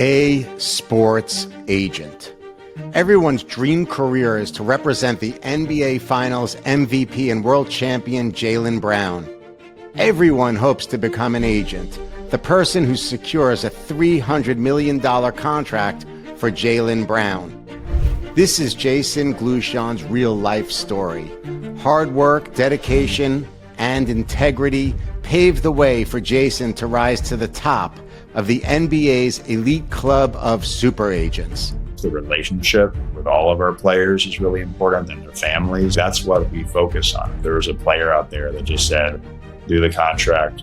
A sports agent. Everyone's dream career is to represent the NBA Finals MVP and world champion Jaylen Brown. Everyone hopes to become an agent, the person who secures a $300 million contract for Jaylen Brown. This is Jason Glushon's real-life story. Hard work, dedication, and integrity paved the way for Jason to rise to the top of the NBA's elite club of super agents. The relationship with all of our players is really important, and their families. That's what we focus on. If there was a player out there that just said, do the contract,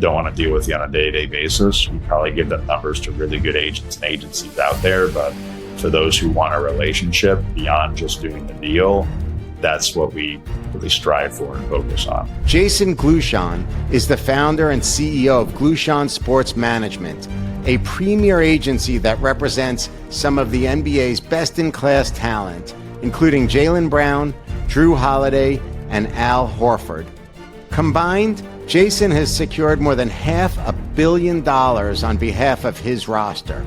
don't want to deal with you on a day-to-day basis, we probably give them numbers to really good agents and agencies out there. But for those who want a relationship beyond just doing the deal, that's what we really strive for and focus on. Jason Glushon is the founder and CEO of Glushon Sports Management, a premier agency that represents some of the NBA's best-in-class talent, including Jaylen Brown, Jrue Holiday, and Al Horford. Combined, Jason has secured more than $500 million on behalf of his roster,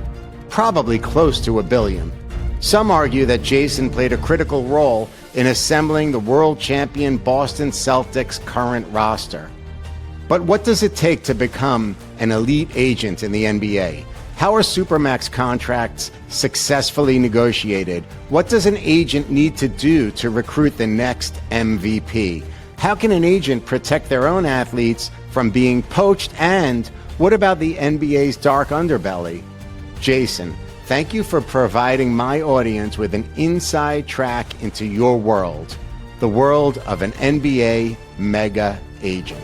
probably close to $1 billion. Some argue that Jason played a critical role in assembling the world champion Boston Celtics' current roster. But what does it take to become an elite agent in the NBA? How are Supermax contracts successfully negotiated? What does an agent need to do to recruit the next MVP? How can an agent protect their own athletes from being poached? And what about the NBA's dark underbelly? Jason, thank you for providing my audience with an inside track into your world, the world of an NBA mega agent.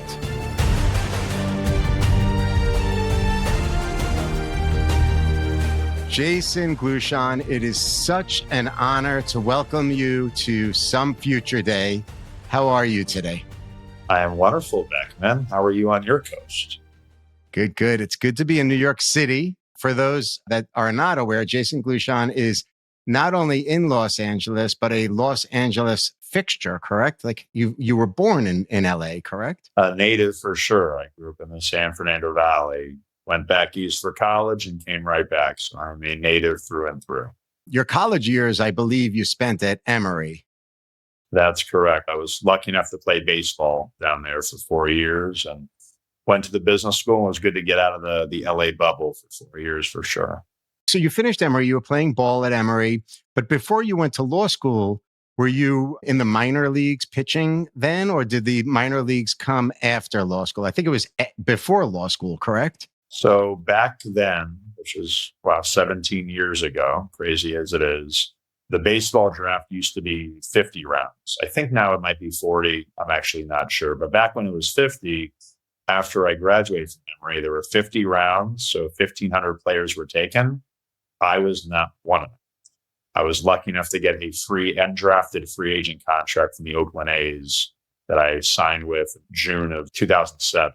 Jason Glushon, it is such an honor to welcome you to Some Future Day. How are you today? I am wonderful, Beckman. How are you on your coast? Good, good. It's good to be in New York City. For those that are not aware, Jason Glushon is not only in Los Angeles, but a Los Angeles fixture, correct? Like you were born in LA, correct? A native for sure. I grew up in the San Fernando Valley, went back east for college and came right back. So I'm a native through and through. Your college years, I believe you spent at Emory. That's correct. I was lucky enough to play baseball down there for 4 years and went to the business school. It was good to get out of the LA bubble for 4 years for sure. So you finished Emory, you were playing ball at Emory, but before you went to law school, were you in the minor leagues pitching then, or did the minor leagues come after law school? I think it was before law school, correct? So back then, which is 17 years ago, crazy as it is, the baseball draft used to be 50 rounds. I think now it might be 40. I'm actually not sure. But back when it was 50, after I graduated from Emory, there were 50 rounds. So 1,500 players were taken. I was not one of them. I was lucky enough to get a free and drafted free agent contract from the Oakland A's that I signed with in June of 2007.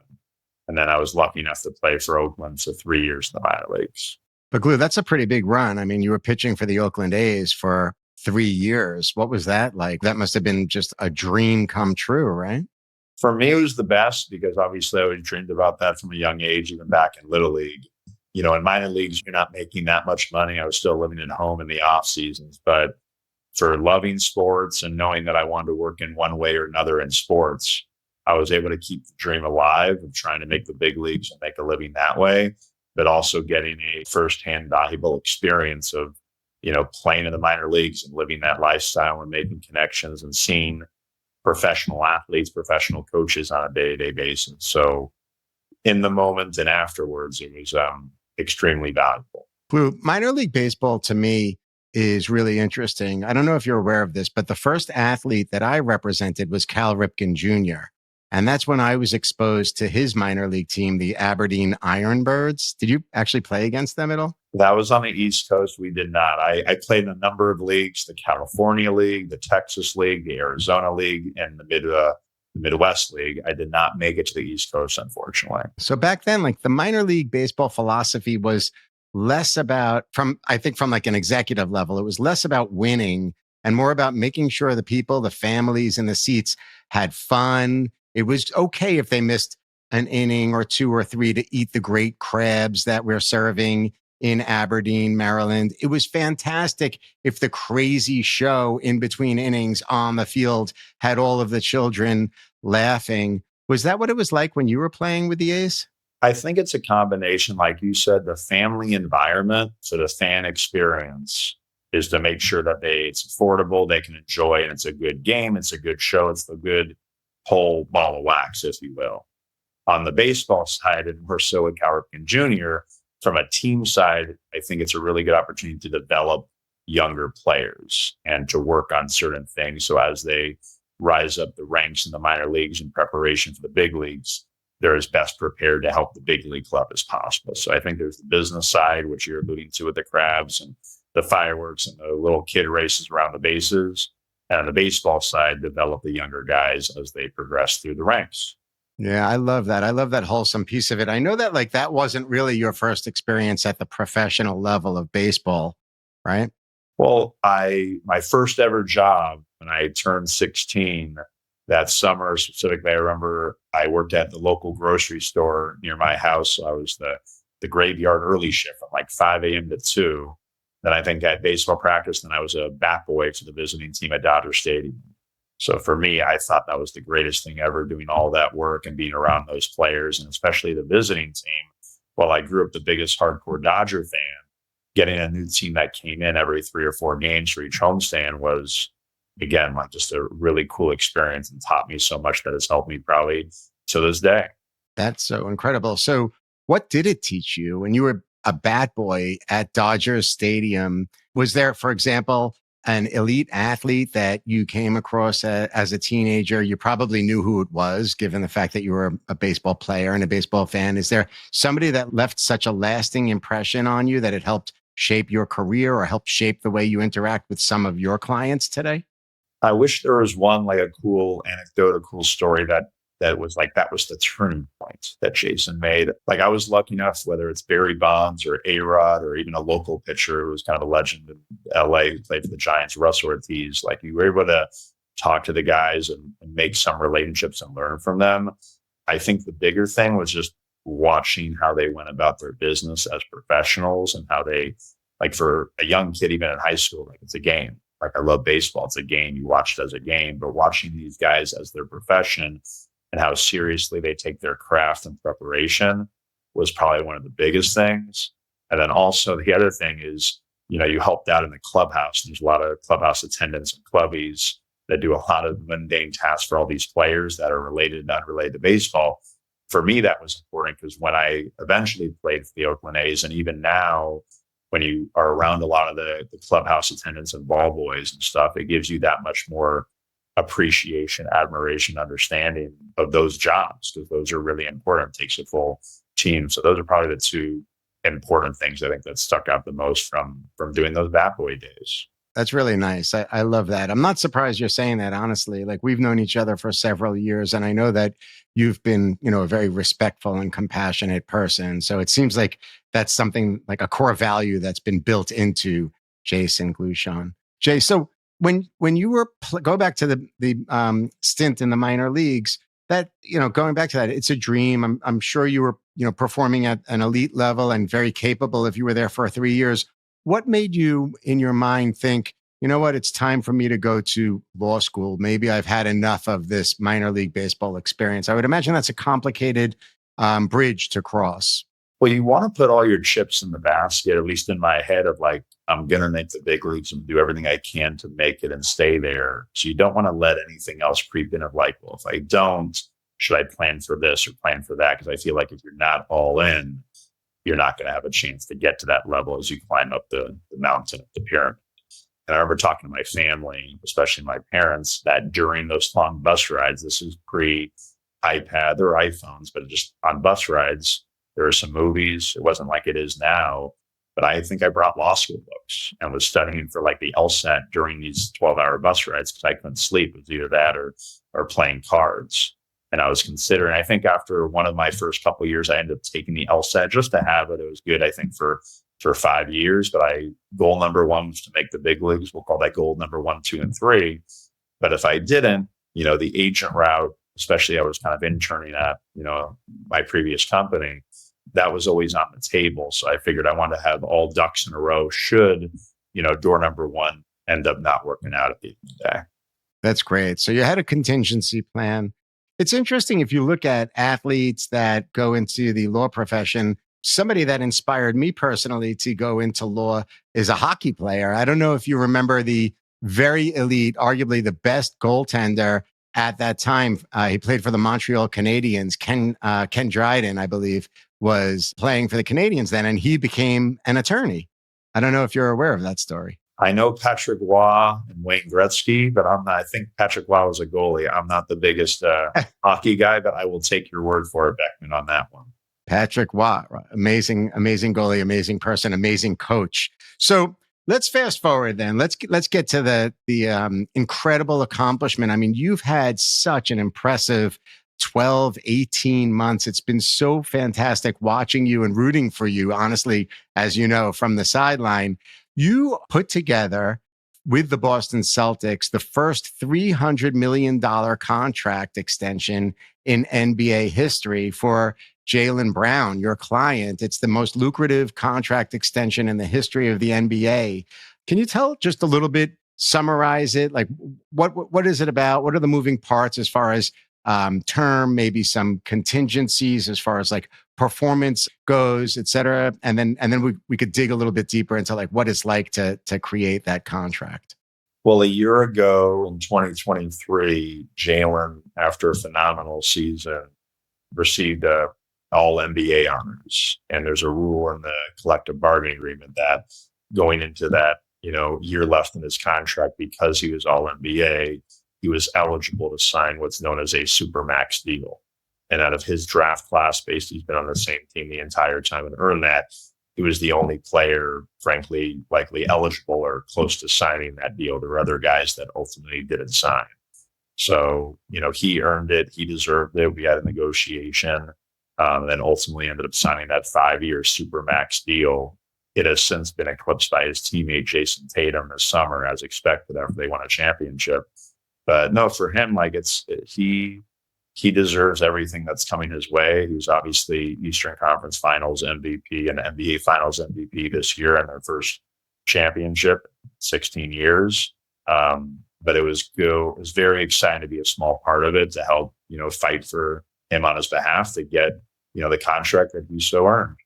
And then I was lucky enough to play for Oakland for 3 years in the minor leagues. But Glue, that's a pretty big run. I mean, you were pitching for the Oakland A's for 3 years. What was that like? That must have been just a dream come true, right? For me, it was the best because obviously I always dreamed about that from a young age, even back in Little League. You know, in minor leagues, you're not making that much money. I was still living at home in the off seasons, but for loving sports and knowing that I wanted to work in one way or another in sports, I was able to keep the dream alive of trying to make the big leagues and make a living that way, but also getting a firsthand valuable experience of, you know, playing in the minor leagues and living that lifestyle and making connections and seeing professional athletes, professional coaches on a day-to-day basis. So in the moment and afterwards, it was extremely valuable. Blue, minor league baseball to me is really interesting. I don't know if you're aware of this, but the first athlete that I represented was Cal Ripken Jr. And that's when I was exposed to his minor league team, the Aberdeen Ironbirds. Did you actually play against them at all? That was on the East Coast. We did not. I played in a number of leagues, the California League, the Texas League, the Arizona League, and the Midwest League. I did not make it to the East Coast, unfortunately. So back then, like the minor league baseball philosophy was less about, from like an executive level, it was less about winning and more about making sure the people, the families in the seats had fun. It was okay if they missed an inning or two or three to eat the great crabs that we're serving. in Aberdeen, Maryland. It was fantastic if the crazy show in between innings on the field had all of the children laughing. Was that what it was like when you were playing with the A's? I think it's a combination, like you said, the family environment, so the fan experience is to make sure that it's affordable, they can enjoy it, it's a good game, it's a good show, it's a good whole ball of wax, if you will. On the baseball side, and more so with Cal Ripken Jr., from a team side, I think it's a really good opportunity to develop younger players and to work on certain things. So as they rise up the ranks in the minor leagues in preparation for the big leagues, they're as best prepared to help the big league club as possible. So I think there's the business side, which you're alluding to with the crabs and the fireworks and the little kid races around the bases. And on the baseball side, develop the younger guys as they progress through the ranks. Yeah, I love that. I love that wholesome piece of it. I know that like that wasn't really your first experience at the professional level of baseball, right? Well, my first ever job when I turned 16 that summer specifically, I remember I worked at the local grocery store near my house. So I was the graveyard early shift from like 5 a.m. to 2. Then I think I had baseball practice. Then I was a Batboy for the visiting team at Dodger Stadium. So for me, I thought that was the greatest thing ever, doing all that work and being around those players, and especially the visiting team. While I grew up the biggest hardcore Dodger fan, getting a new team that came in every 3 or 4 games for each homestand was, again, like just a really cool experience and taught me so much that has helped me probably to this day. That's so incredible. So what did it teach you when you were a bat boy at Dodger Stadium? Was there, for example, an elite athlete that you came across as a teenager? You probably knew who it was, given the fact that you were a baseball player and a baseball fan. Is there somebody that left such a lasting impression on you that it helped shape your career or helped shape the way you interact with some of your clients today? I wish there was one, like a cool anecdote, a cool story that was like, that was the turning point that Jason made. Like, I was lucky enough, whether it's Barry Bonds or A-Rod or even a local pitcher who was kind of a legend in LA who played for the Giants, Russ Ortiz, like you were able to talk to the guys and make some relationships and learn from them. I think the bigger thing was just watching how they went about their business as professionals and how they, like for a young kid, even in high school, like it's a game. Like I love baseball. It's a game. You watch it as a game, but watching these guys as their profession and how seriously they take their craft and preparation was probably one of the biggest things. And then also the other thing is, you helped out in the clubhouse. There's a lot of clubhouse attendants and clubbies that do a lot of mundane tasks for all these players that are related and unrelated to baseball. For me, that was important because when I eventually played for the Oakland A's, and even now, when you are around a lot of the clubhouse attendants and ball boys and stuff, it gives you that much more appreciation, admiration, understanding of those jobs, because those are really important. It takes a full team. So those are probably the two important things I think that stuck out the most from doing those Bat Boy days. That's really nice. I love that. I'm not surprised you're saying that, honestly. Like, we've known each other for several years, and I know that you've been, a very respectful and compassionate person. So it seems like that's something like a core value that's been built into Jason Glushon. Jay, so when you were go back to the stint in the minor leagues, that going back to that, it's a dream. I'm sure you were performing at an elite level and very capable if you were there for 3 years. What made you, in your mind, think, you know what, it's time for me to go to law school? Maybe I've had enough of this minor league baseball experience. I would imagine that's a complicated bridge to cross. Well, you want to put all your chips in the basket, at least in my head, of like, I'm going to make the big leagues and do everything I can to make it and stay there. So you don't want to let anything else creep in of like, well, if I don't, should I plan for this or plan for that? Because I feel like if you're not all in, you're not going to have a chance to get to that level as you climb up the mountain of the pyramid. And I remember talking to my family, especially my parents, that during those long bus rides, this is pre-iPad or iPhones, but just on bus rides, there were some movies. It wasn't like it is now, but I think I brought law school books and was studying for like the LSAT during these 12-hour bus rides because I couldn't sleep. It was either that or playing cards. And I was considering, I think after one of my first couple of years, I ended up taking the LSAT just to have it. It was good, I think, for 5 years. But goal number one was to make the big leagues. We'll call that goal number 1, 2, and 3. But if I didn't, the agent route, especially I was kind of interning at, my previous company, that was always on the table. So I figured I wanted to have all ducks in a row should, door number one end up not working out at the end of the day. That's great. So you had a contingency plan. It's interesting if you look at athletes that go into the law profession. Somebody that inspired me personally to go into law is a hockey player. I don't know if you remember the very elite, arguably the best goaltender at that time. He played for the Montreal Canadiens. Ken Dryden, I believe, was playing for the Canadiens then, and he became an attorney. I don't know if you're aware of that story. I know Patrick Roy and Wayne Gretzky, but I think Patrick Roy was a goalie. I'm not the biggest hockey guy, but I will take your word for it, Beckman, on that one. Patrick Roy, amazing goalie, amazing person, amazing coach. So let's fast forward then. Let's get to the incredible accomplishment. I mean, you've had such an impressive 12, 18 months. It's been so fantastic watching you and rooting for you, honestly, as you know, from the sideline. You put together with the Boston Celtics the first $300 million contract extension in NBA history for Jaylen Brown, your client. It's the most lucrative contract extension in the history of the NBA. Can you tell just a little bit, summarize it? Like what is it about? What are the moving parts as far as term, maybe some contingencies as far as like performance goes, et cetera. And then we could dig a little bit deeper into like what it's like to create that contract. Well, a year ago in 2023, Jalen, after a phenomenal season, received all NBA honors. And there's a rule in the collective bargaining agreement that going into that, year left in his contract, because he was all NBA, he was eligible to sign what's known as a supermax deal. And out of his draft class, basically, he's been on the same team the entire time and earned that. He was the only player, frankly, likely eligible or close to signing that deal. There were other guys that ultimately didn't sign. So, he earned it. He deserved it. We had a negotiation, and then ultimately ended up signing that 5-year supermax deal. It has since been eclipsed by his teammate, Jason Tatum, this summer, as expected, after they won a championship. But no, for him, he deserves everything that's coming his way. He was obviously Eastern Conference Finals MVP and NBA Finals MVP this year in their first championship, 16 years. But it was very exciting to be a small part of it, to help, fight for him on his behalf to get, the contract that he so earned.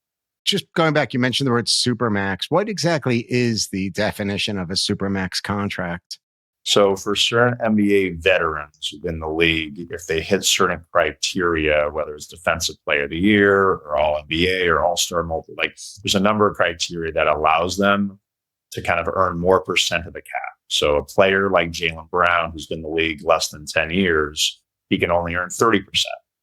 Just going back, you mentioned the word supermax. What exactly is the definition of a supermax contract? So for certain NBA veterans within the league, if they hit certain criteria, whether it's Defensive Player of the Year or All NBA or All-Star there's a number of criteria that allows them to kind of earn more percent of the cap. So a player like Jaylen Brown, who's been in the league less than 10 years, he can only earn 30%.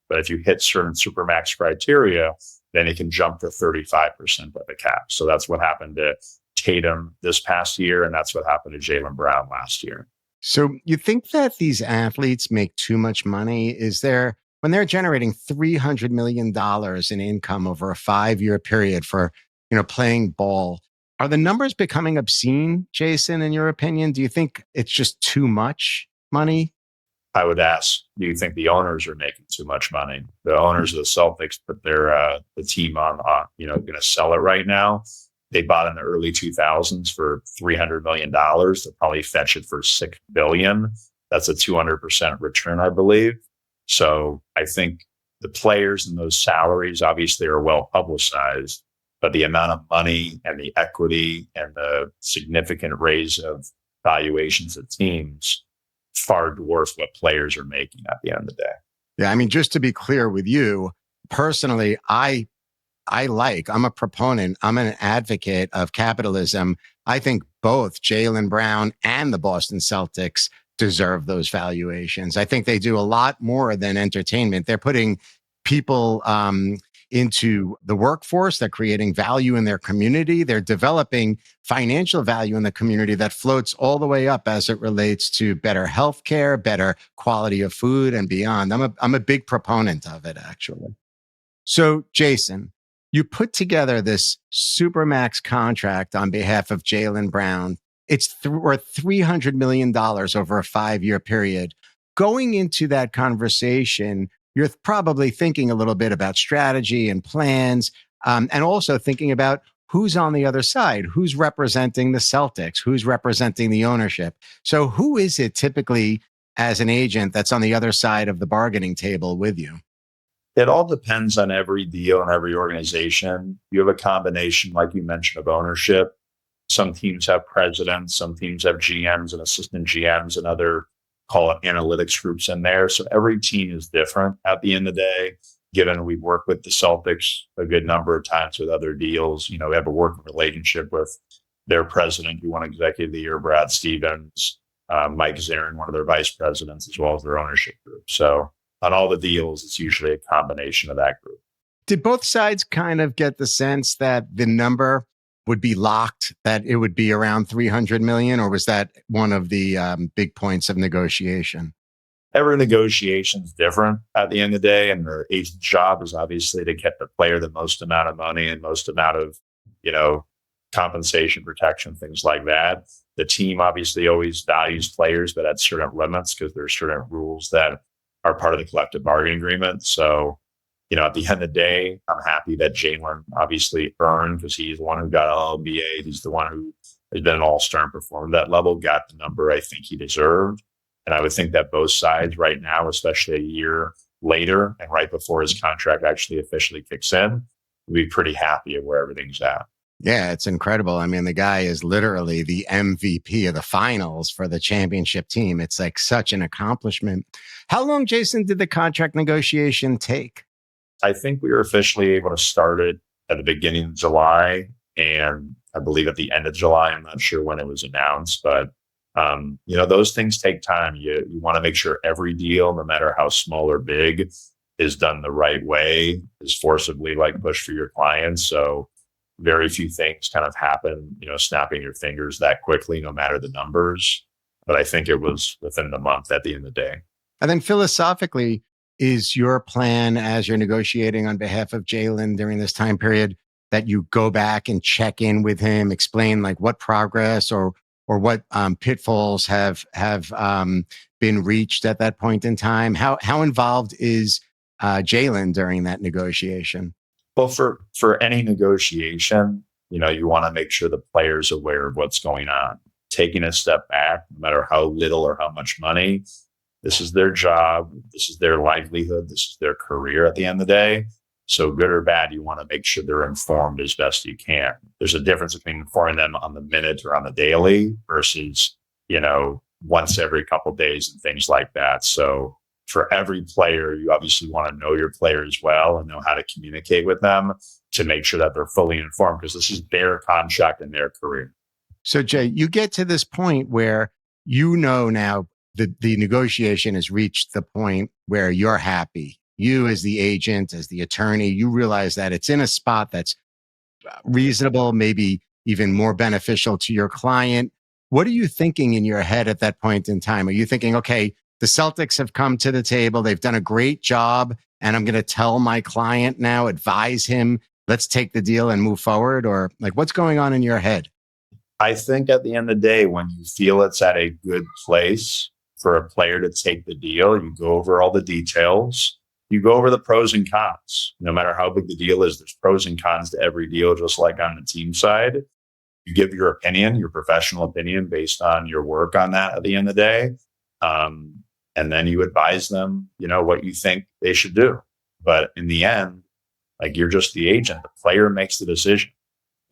But if you hit certain supermax criteria, then he can jump to 35% of the cap. So that's what happened to Tatum this past year, and that's what happened to Jaylen Brown last year. So you think that these athletes make too much money? When they're generating $300 million in income over a 5-year period for, playing ball, are the numbers becoming obscene, Jason, in your opinion? Do you think it's just too much money? I would ask, do you think the owners are making too much money? The owners of the Celtics put the team on, going to sell it right now. They bought in the early 2000s for $300 million. They'll probably fetch it for $6 billion. That's a 200% return, I believe. So I think the players and those salaries obviously are well publicized, but the amount of money and the equity and the significant raise of valuations of teams far dwarf what players are making at the end of the day. Yeah, I mean, just to be clear with you, personally, I'm a proponent, I'm an advocate of capitalism. I think both Jaylen Brown and the Boston Celtics deserve those valuations. I think they do a lot more than entertainment. They're putting people into the workforce. They're creating value in their community. They're developing financial value in the community that floats all the way up as it relates to better healthcare, better quality of food, and beyond. I'm a big proponent of it, actually. So, Jason, you put together this supermax contract on behalf of Jaylen Brown. It's worth $300 million over a 5-year period. Going into that conversation, you're probably thinking a little bit about strategy and plans. And also thinking about who's on the other side, who's representing the Celtics, who's representing the ownership. So who is it typically as an agent that's on the other side of the bargaining table with you? It all depends on every deal and every organization. You have a combination, like you mentioned, of ownership. Some teams have presidents, some teams have GMs and assistant GMs and other, call it analytics groups in there. So every team is different at the end of the day. Given we've worked with the Celtics a good number of times with other deals, we have a working relationship with their president, who won Executive of the Year, Brad Stevens, Mike Zarin, one of their vice presidents, as well as their ownership group. So on all the deals, it's usually a combination of that group. Did both sides kind of get the sense that the number would be locked, that it would be around 300 million, or was that one of the big points of negotiation? Every negotiation is different at the end of the day, and their agent's job is obviously to get the player the most amount of money and most amount of, compensation, protection, things like that. The team obviously always values players, but at certain limits, because there's certain rules that are part of the collective bargaining agreement. So, at the end of the day, I'm happy that Jalen obviously earned, because he's the one who got All-NBA. He's the one who has been an all-star and performed at that level, got the number I think he deserved. And I would think that both sides right now, especially a year later and right before his contract actually officially kicks in, will be pretty happy of where everything's at. Yeah, it's incredible. I mean, the guy is literally the MVP of the finals for the championship team. It's like such an accomplishment. How long, Jason, did the contract negotiation take? I think we were officially able to start it at the beginning of July, and I believe at the end of July. I'm not sure when it was announced, but those things take time. You want to make sure every deal, no matter how small or big, is done the right way, is forcibly pushed for your clients. So very few things kind of happen, snapping your fingers that quickly, no matter the numbers. But I think it was within the month at the end of the day. And then philosophically, is your plan as you're negotiating on behalf of Jalen during this time period that you go back and check in with him, explain what progress or what pitfalls have been reached at that point in time? How involved is Jalen during that negotiation? Well, for any negotiation, you want to make sure the player's aware of what's going on. Taking a step back, no matter how little or how much money, this is their job, this is their livelihood, this is their career at the end of the day. So good or bad, you want to make sure they're informed as best you can. There's a difference between informing them on the minute or on the daily versus, once every couple of days and things like that. So for every player, you obviously want to know your players well and know how to communicate with them to make sure that they're fully informed, because this is their contract and their career. So Jay, you get to this point where now the negotiation has reached the point where you're happy. You as the agent, as the attorney, you realize that it's in a spot that's reasonable, maybe even more beneficial to your client. What are you thinking in your head at that point in time? Are you thinking, okay, the Celtics have come to the table, they've done a great job, and I'm going to tell my client now, advise him, let's take the deal and move forward? Or what's going on in your head? I think at the end of the day, when you feel it's at a good place for a player to take the deal, you go over all the details. You go over the pros and cons. No matter how big the deal is, there's pros and cons to every deal, just like on the team side. You give your opinion, your professional opinion based on your work on that at the end of the day. And then you advise them, what you think they should do. But in the end, you're just the agent. The player makes the decision.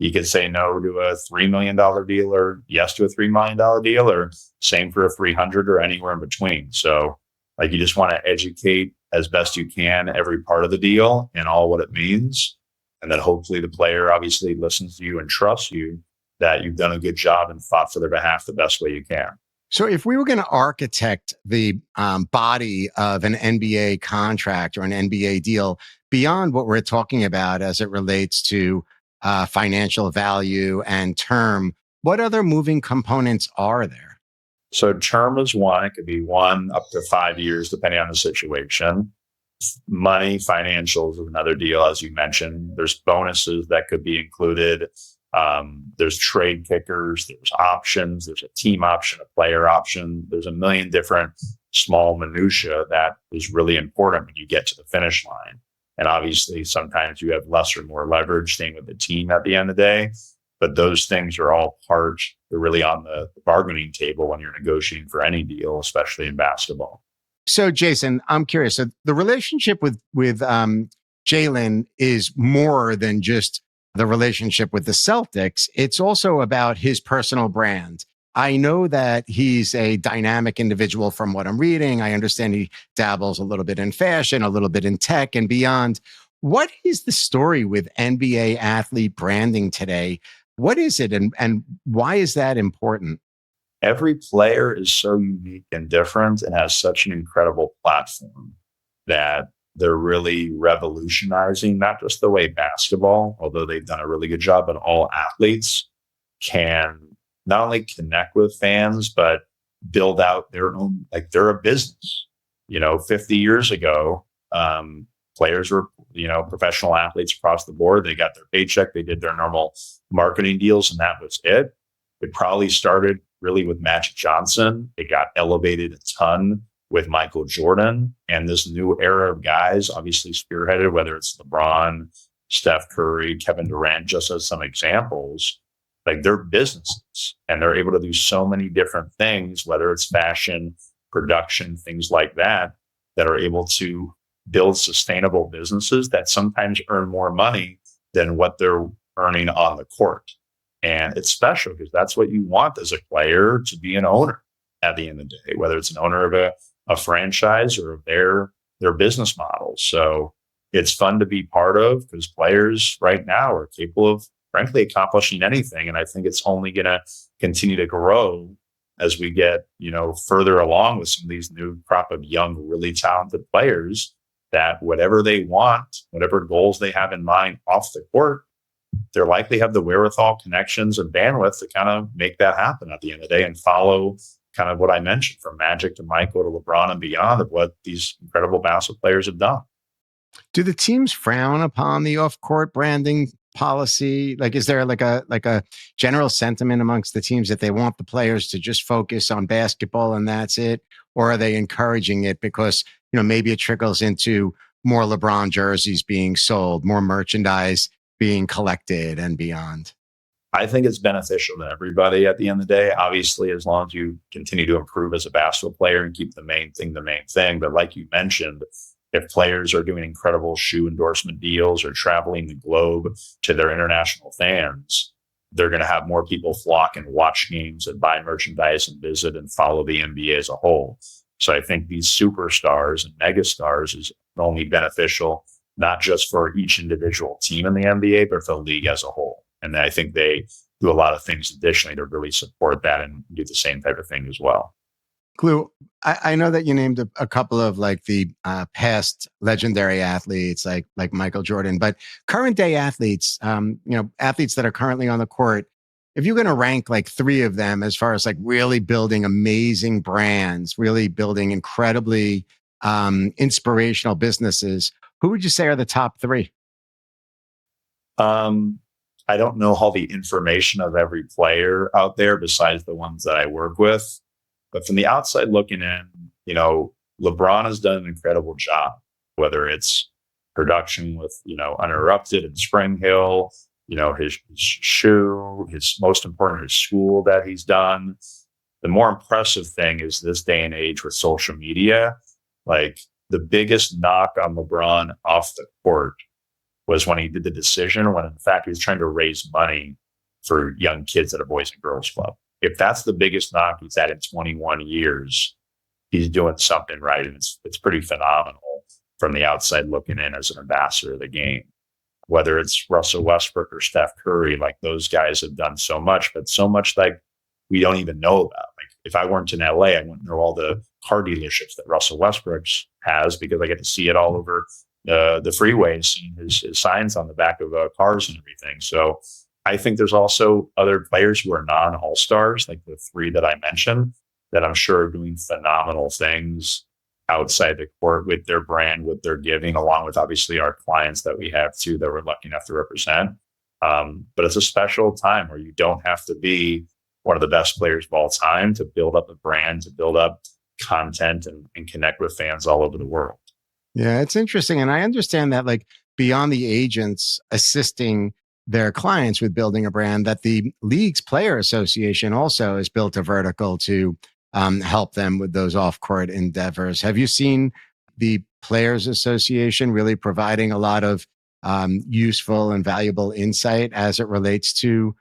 You could say no to a $3 million deal or yes to a $3 million deal, or same for a 300 or anywhere in between. So you just want to educate as best you can every part of the deal and all what it means. And then hopefully the player obviously listens to you and trusts you that you've done a good job and fought for their behalf the best way you can. So if we were going to architect the body of an NBA contract or an NBA deal beyond what we're talking about as it relates to financial value and term, what other moving components are there? So term is one. It could be 1 up to 5 years, depending on the situation. Money, financials is another deal, as you mentioned. There's bonuses that could be included. There's trade kickers, there's options, there's a team option, a player option. There's a million different small minutia that is really important when you get to the finish line. And obviously, sometimes you have less or more leverage staying with the team at the end of the day. But those things are all they're really on the bargaining table when you're negotiating for any deal, especially in basketball. So, Jason, I'm curious. So, the relationship with Jalen is more than just the relationship with the Celtics. It's also about his personal brand. I know that he's a dynamic individual from what I'm reading. I understand he dabbles a little bit in fashion, a little bit in tech and beyond. What is the story with NBA athlete branding today? What is it, and why is that important? Every player is so unique and different and has such an incredible platform that they're really revolutionizing not just the way basketball, although they've done a really good job, but all athletes can not only connect with fans, but build out their own, like they're a business. 50 years ago, players were, professional athletes across the board. They got their paycheck, they did their normal marketing deals, and that was it. It probably started really with Magic Johnson. It got elevated a ton with Michael Jordan, and this new era of guys obviously spearheaded, whether it's LeBron, Steph Curry, Kevin Durant, just as some examples. Like, they're businesses and they're able to do so many different things, whether it's fashion, production, things like that, that are able to build sustainable businesses that sometimes earn more money than what they're earning on the court. And it's special because that's what you want as a player, to be an owner at the end of the day, whether it's an owner of a franchise or of their business model. So it's fun to be part of, because players right now are capable of, frankly, accomplishing anything. And I think it's only going to continue to grow as we get, further along with some of these new crop of young, really talented players, that whatever they want, whatever goals they have in mind off the court, they're likely have the wherewithal, connections, and bandwidth to kind of make that happen at the end of the day, and follow kind of what I mentioned, from Magic to Michael to LeBron and beyond, of what these incredible basketball players have done. Do the teams frown upon the off-court branding policy? Like, is there like a general sentiment amongst the teams that they want the players to just focus on basketball and that's it? Or are they encouraging it because, maybe it trickles into more LeBron jerseys being sold, more merchandise being collected and beyond? I think it's beneficial to everybody at the end of the day. Obviously, as long as you continue to improve as a basketball player and keep the main thing. But like you mentioned, if players are doing incredible shoe endorsement deals or traveling the globe to their international fans, they're going to have more people flock and watch games and buy merchandise and visit and follow the NBA as a whole. So I think these superstars and megastars is only beneficial, not just for each individual team in the NBA, but for the league as a whole. And I think they do a lot of things additionally to really support that and do the same type of thing as well. Glu, I know that you named a couple of like the past legendary athletes like Michael Jordan, but current day athletes, athletes that are currently on the court. If you're going to rank like three of them as far as like really building amazing brands, really building incredibly inspirational businesses, who would you say are the top three? I don't know all the information of every player out there besides the ones that I work with. But from the outside looking in, LeBron has done an incredible job, whether it's production with, Uninterrupted and Spring Hill, his shoe, his most important, his school that he's done. The more impressive thing is this day and age with social media, like the biggest knock on LeBron off the court was when he did the decision, when in fact he was trying to raise money for young kids at a Boys and Girls Club. If that's the biggest knock he's had in 21 years, he's doing something right. And it's pretty phenomenal from the outside looking in as an ambassador of the game. Whether it's Russell Westbrook or Steph Curry, like those guys have done so much, but so much like we don't even know about. Like if I weren't in LA, I wouldn't know all the car dealerships that Russell Westbrook has, because I get to see it all over the freeways, seeing his signs on the back of cars and everything. So I think there's also other players who are non-all-stars, like the three that I mentioned, that I'm sure are doing phenomenal things outside the court with their brand, with their giving, along with obviously our clients that we have too, that we're lucky enough to represent. But it's a special time where you don't have to be one of the best players of all time to build up a brand, to build up content and connect with fans all over the world. Yeah, it's interesting. And I understand that, like, beyond the agents assisting their clients with building a brand, that the league's player association also has built a vertical to help them with those off court endeavors. Have you seen the Players Association really providing a lot of useful and valuable insight as it relates to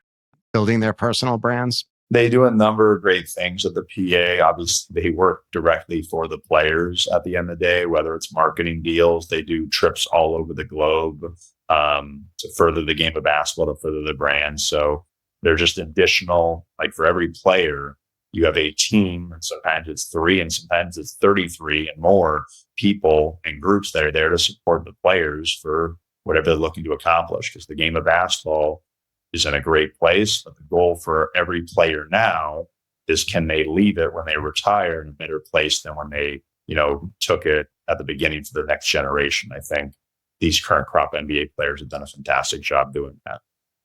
building their personal brands? They do a number of great things at the PA. Obviously, they work directly for the players at the end of the day, whether it's marketing deals, they do trips all over the globe to further the game of basketball, to further the brand. So they're just additional, like for every player, you have a team, and sometimes it's three, and sometimes it's 33 and more people and groups that are there to support the players for whatever they're looking to accomplish. Because the game of basketball is in a great place. But the goal for every player now is, can they leave it when they retire in a better place than when they, took it at the beginning for the next generation? I think these current crop NBA players have done a fantastic job doing that.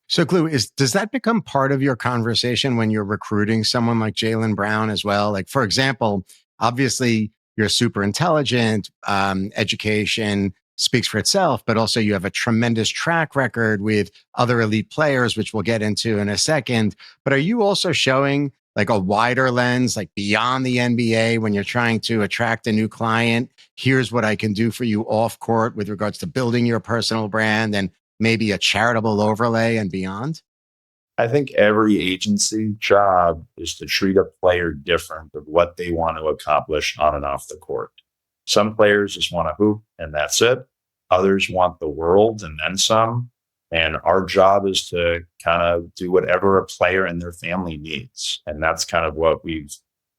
So, Glue, does that become part of your conversation when you're recruiting someone like Jaylen Brown as well? Like, for example, obviously you're super intelligent, education speaks for itself, but also you have a tremendous track record with other elite players, which we'll get into in a second. But are you also showing like a wider lens, like beyond the NBA, when you're trying to attract a new client? Here's what I can do for you off court with regards to building your personal brand and maybe a charitable overlay and beyond? I think every agency job is to treat a player different of what they want to accomplish on and off the court. Some players just want to hoop and that's it. Others want the world and then some. And our job is to kind of do whatever a player and their family needs. And that's kind of what we've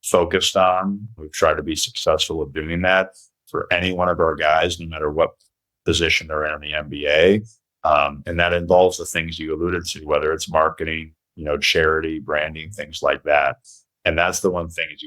focused on. We've tried to be successful at doing that for any one of our guys, no matter what position they're in the NBA. And that involves the things you alluded to, whether it's marketing, charity, branding, things like that. And that's the one thing, is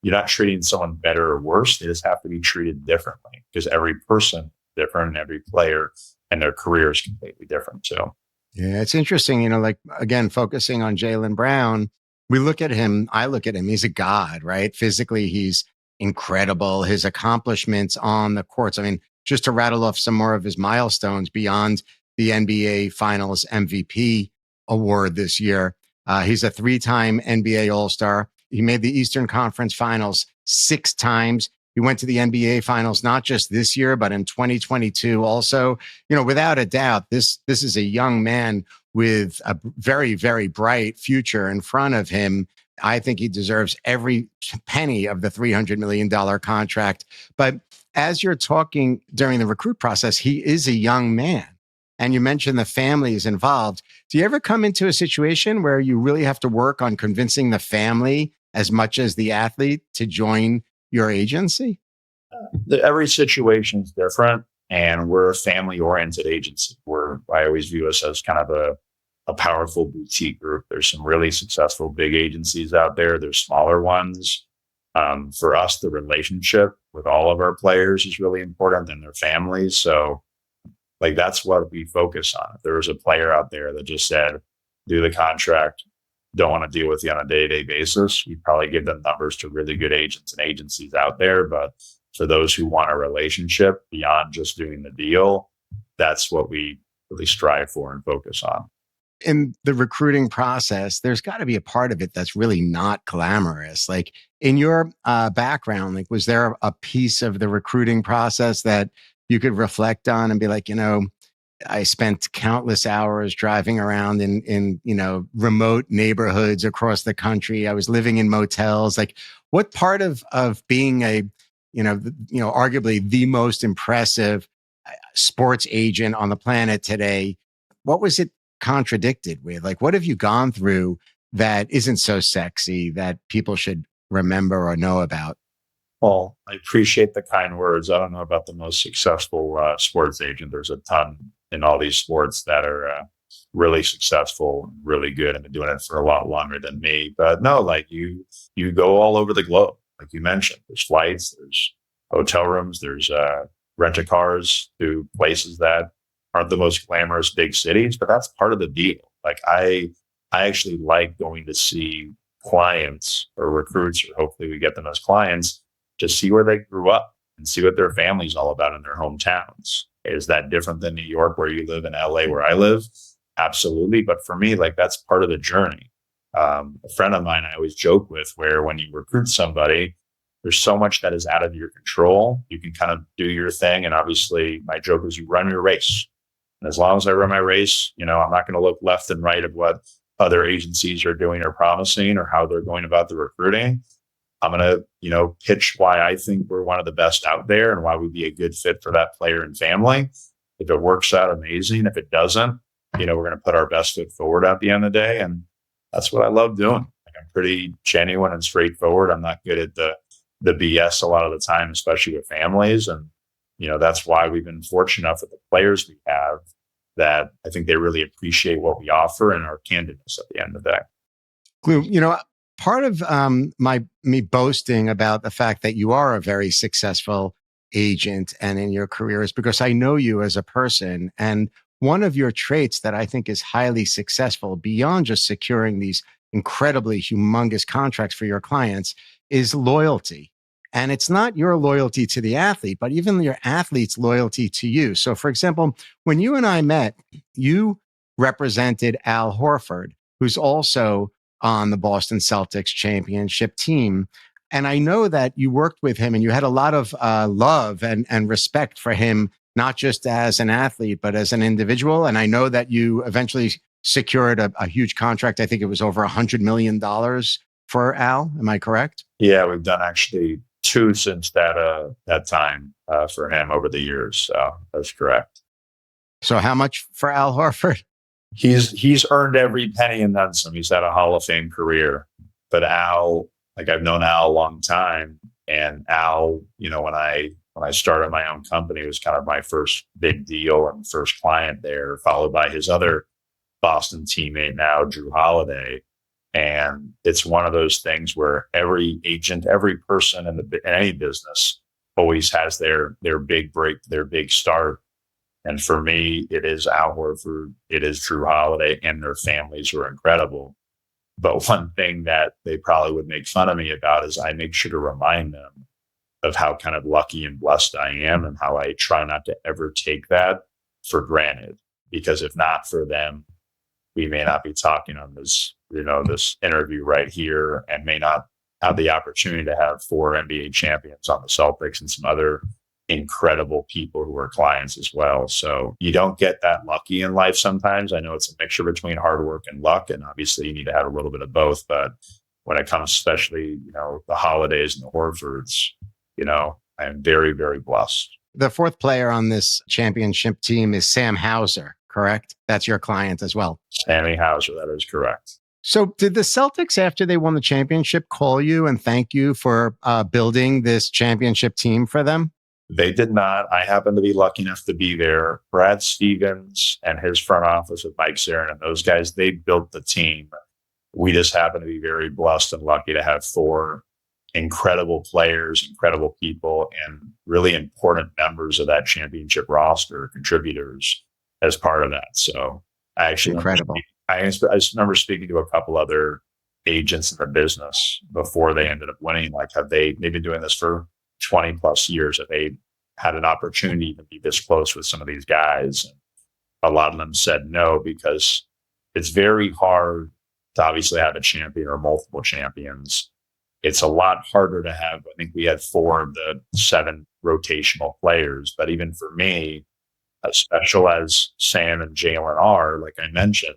you're not treating someone better or worse. They just have to be treated differently, because every person is different, and every player and their career is completely different. So, Yeah, it's interesting, like, again, focusing on Jaylen Brown, we look at him, I look at him, he's a god, right? Physically, he's incredible. His accomplishments on the courts. I mean, just to rattle off some more of his milestones beyond the NBA Finals MVP award this year, he's a 3-time NBA All-Star. He made the Eastern Conference Finals 6 times. He went to the NBA Finals not just this year, but in 2022 also. Without a doubt, this is a young man with a very, very bright future in front of him. I think he deserves every penny of the $300 million contract. But as you're talking during the recruit process, he is a young man. And you mentioned the family is involved. Do you ever come into a situation where you really have to work on convincing the family as much as the athlete to join your agency? every situation is different, and we're a family-oriented agency. I always view us as kind of a powerful boutique group. There's some really successful big agencies out there. There's smaller ones. For us, the relationship with all of our players is really important, and their families. So, like, that's what we focus on. If there was a player out there that just said, do the contract, don't want to deal with you on a day-to-day basis, we'd probably give them numbers to really good agents and agencies out there. But for those who want a relationship beyond just doing the deal, that's what we really strive for and focus on. In the recruiting process, there's got to be a part of it that's really not glamorous. Like, in your background, like, was there a piece of the recruiting process that you could reflect on and be like, I spent countless hours driving around in remote neighborhoods across the country. I was living in motels. Like, what part of being a arguably the most impressive sports agent on the planet today, what was it contradicted with? Like, what have you gone through that isn't so sexy that people should remember or know about? Well, I appreciate the kind words. I don't know about the most successful sports agent. There's a ton in all these sports that are really successful, really good, and been doing it for a lot longer than me. But no, like, you go all over the globe. Like you mentioned, there's flights, there's hotel rooms, there's rent-a-cars to places that aren't the most glamorous big cities, but that's part of the deal. Like, I actually like going to see clients or recruits, or hopefully we get them as clients, to see where they grew up. and see what their family's all about in their hometowns. Is that different than New York, where you live, in LA, where I live? Absolutely. But for me, like, that's part of the journey. A friend of mine I always joke with, where when you recruit somebody, there's so much that is out of your control. You can kind of do your thing. And obviously, my joke is, you run your race. And as long as I run my race, I'm not going to look left and right of what other agencies are doing or promising or how they're going about the recruiting. I'm going to, pitch why I think we're one of the best out there and why we'd be a good fit for that player and family. If it works out, amazing. If it doesn't, we're going to put our best foot forward at the end of the day. And that's what I love doing. Like, I'm pretty genuine and straightforward. I'm not good at the BS a lot of the time, especially with families. And, that's why we've been fortunate enough with the players we have, that I think they really appreciate what we offer and our candidness at the end of the day. Glu, part of me boasting about the fact that you are a very successful agent and in your career is because I know you as a person. And one of your traits that I think is highly successful, beyond just securing these incredibly humongous contracts for your clients, is loyalty. And it's not your loyalty to the athlete, but even your athlete's loyalty to you. So, for example, when you and I met, you represented Al Horford, who's also on the Boston Celtics championship team. And I know that you worked with him and you had a lot of love and respect for him, not just as an athlete, but as an individual. And I know that you eventually secured a huge contract. I think it was over $100 million for Al. Am I correct? Yeah, we've done actually 2 since that time for him over the years. So that's correct. So how much for Al Horford? He's earned every penny and then some. He's had a Hall of Fame career. But Al, like, I've known Al a long time. And Al, when I started my own company, it was kind of my first big deal and first client there, followed by his other Boston teammate now, Jrue Holiday. And it's one of those things where every agent, every person in any business always has their big break, their big start. And for me, it is Al Horford, it is Jrue Holiday, and their families were incredible. But one thing that they probably would make fun of me about is I make sure to remind them of how kind of lucky and blessed I am and how I try not to ever take that for granted. Because if not for them, we may not be talking on this, this interview right here, and may not have the opportunity to have 4 NBA champions on the Celtics and some other incredible people who are clients as well. So you don't get that lucky in life sometimes. I know it's a mixture between hard work and luck, and obviously you need to have a little bit of both. But when it comes, especially, the Holidays and the Horfords, I am very, very blessed. The 4th player on this championship team is Sam Hauser, correct? That's your client as well. Sammy Hauser, that is correct. So did the Celtics, after they won the championship, call you and thank you for building this championship team for them? They did not. I happened to be lucky enough to be there. Brad Stevens and his front office with Mike Zarin and those guys, they built the team. We just happen to be very blessed and lucky to have 4 incredible players, incredible people, and really important members of that championship roster, contributors, as part of that. So I actually incredible. I just remember speaking to a couple other agents in the business before they ended up winning. Like, they've been doing this for 20 plus years? Have they had an opportunity to be this close with some of these guys? And a lot of them said no, because it's very hard to obviously have a champion or multiple champions. It's a lot harder to have. I think we had 4 of the 7 rotational players, but even for me, as special as Sam and Jalen are, like I mentioned,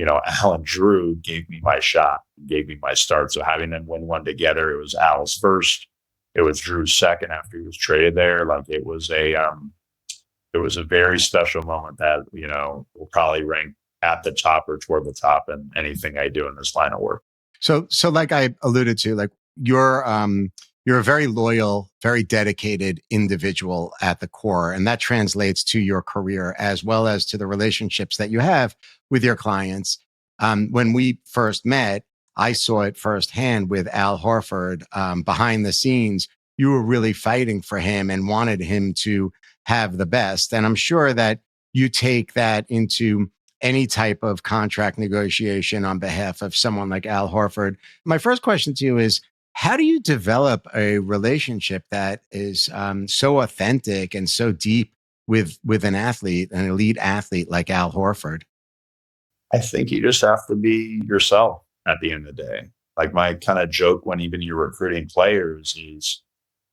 Al and Jrue gave me my shot, gave me my start. So having them win one together, it was Al's first, it was Drew's second after he was traded there. Like, it was a very special moment that, will probably rank at the top or toward the top in anything I do in this line of work. So like I alluded to, like, you're a very loyal, very dedicated individual at the core. And that translates to your career as well as to the relationships that you have with your clients. When we first met, I saw it firsthand with Al Horford behind the scenes. You were really fighting for him and wanted him to have the best. And I'm sure that you take that into any type of contract negotiation on behalf of someone like Al Horford. My first question to you is, How do you develop a relationship that is so authentic and so deep with an athlete, an elite athlete like Al Horford? I think you just have to be yourself at the end of the day. Like my kind of joke when even you're recruiting players is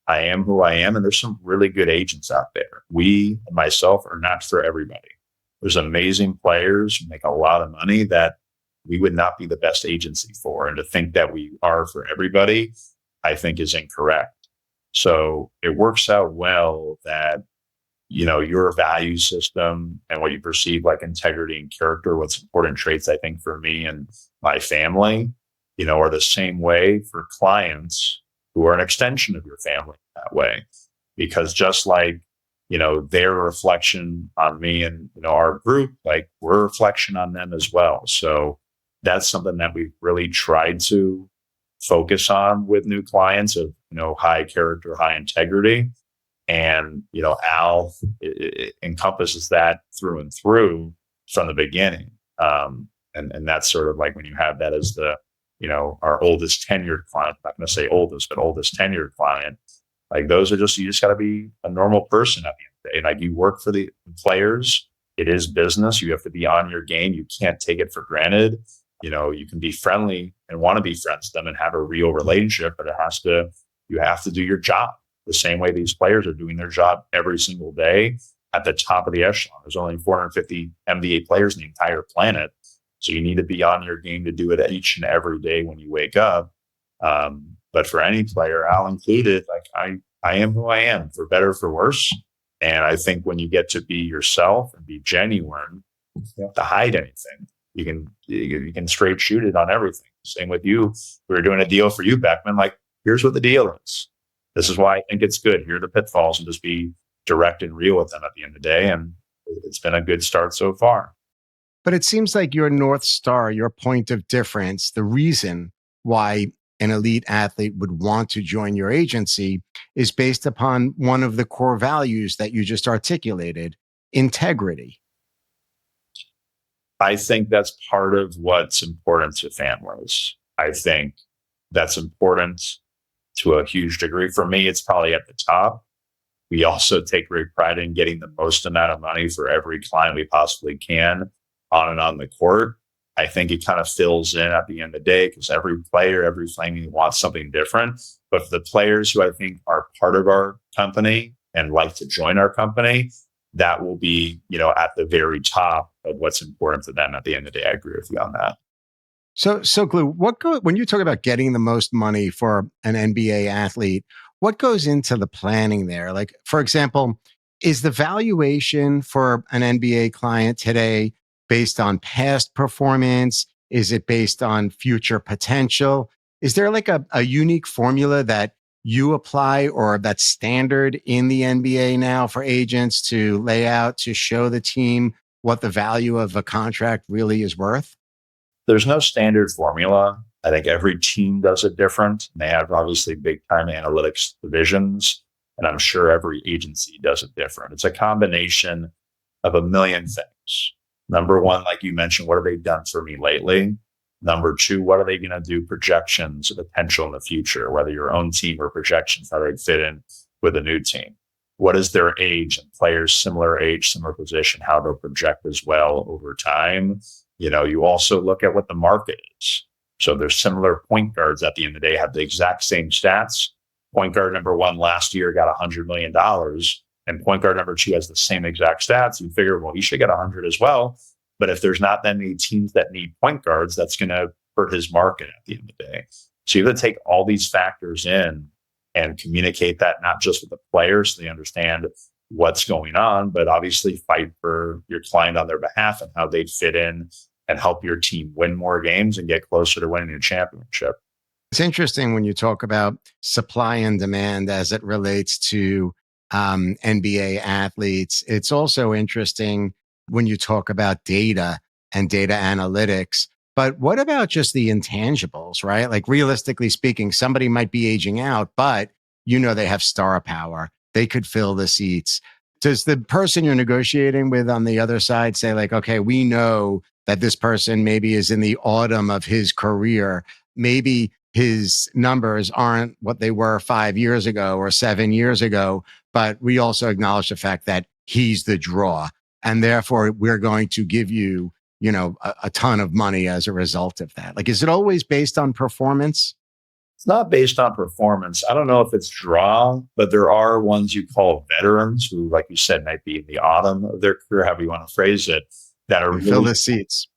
I am who I am, and there's some really good agents out there. We, myself, are not for everybody. There's amazing players who make a lot of money that we would not be the best agency for. And to think that we are for everybody, I think is incorrect. So it works out well that, your value system and what you perceive like integrity and character, what's important traits, I think, for me and my family, are the same way for clients who are an extension of your family that way. Because just like, their reflection on me and, our group, like we're a reflection on them as well. So that's something that we've really tried to focus on with new clients of, high character, high integrity. And, Al encompasses that through and through from the beginning. And that's sort of like when you have that as the, our oldest tenured client, I'm not going to say oldest, but oldest tenured client, like those are just, you just got to be a normal person at the end of the day. Like you work for the players. It is business. You have to be on your game. You can't take it for granted. You can be friendly and want to be friends with them and have a real relationship, but you have to do your job the same way these players are doing their job every single day at the top of the echelon. There's only 450 NBA players in the entire planet. So you need to be on your game to do it each and every day when you wake up. But for any player, Al included, like I am who I am, for better or for worse. And I think when you get to be yourself and be genuine, you don't have to hide anything. You can straight shoot it on everything. Same with you. We were doing a deal for you, Beckman. Like, here's what the deal is. This is why I think it's good. Here are the pitfalls, and just be direct and real with them at the end of the day. And it's been a good start so far. But it seems like your North Star, your point of difference, the reason why an elite athlete would want to join your agency is based upon one of the core values that you just articulated, integrity. I think that's part of what's important to families. I think that's important to a huge degree. For me, it's probably at the top. We also take great pride in getting the most amount of money for every client we possibly can on and on the court. I think it kind of fills in at the end of the day because every player, every family wants something different. But for the players who I think are part of our company and like to join our company, that will be, at the very top of what's important to them at the end of the day. I agree with you on that. So Glue, when you talk about getting the most money for an NBA athlete, what goes into the planning there? Like, for example, is the valuation for an NBA client today based on past performance? Is it based on future potential? Is there like a unique formula that you apply or that's standard in the NBA now for agents to lay out to show the team what the value of a contract really is worth? There's no standard formula. I think every team does it different. They have obviously big time analytics divisions, and I'm sure every agency does it different. It's a combination of a million things. Number one, like you mentioned, what have they done for me lately? Number two, what are they going to do? Projections of potential in the future, whether your own team or projections, how they fit in with a new team. What is their age and players similar age, similar position, how they'll project as well over time. You also look at what the market is. So there's similar point guards at the end of the day, have the exact same stats. Point guard number one last year got $100 million, and point guard number two has the same exact stats. You figure, well, he should get 100 as well. But if there's not that many teams that need point guards, that's going to hurt his market at the end of the day. So you have to take all these factors in and communicate that not just with the players so they understand what's going on, but obviously fight for your client on their behalf and how they'd fit in and help your team win more games and get closer to winning a championship. It's interesting when you talk about supply and demand as it relates to NBA athletes. It's also interesting when you talk about data and data analytics. But what about just the intangibles, right? Like realistically speaking, somebody might be aging out, but they have star power. They could fill the seats. Does the person you're negotiating with on the other side say like, okay, we know that this person maybe is in the autumn of his career. Maybe his numbers aren't what they were 5 years ago or 7 years ago, but we also acknowledge the fact that he's the draw. And therefore, we're going to give you, a ton of money as a result of that. Like, is it always based on performance? It's not based on performance. I don't know if it's draw, but there are ones you call veterans who, like you said, might be in the autumn of their career, however you want to phrase it, that are Fill the seats.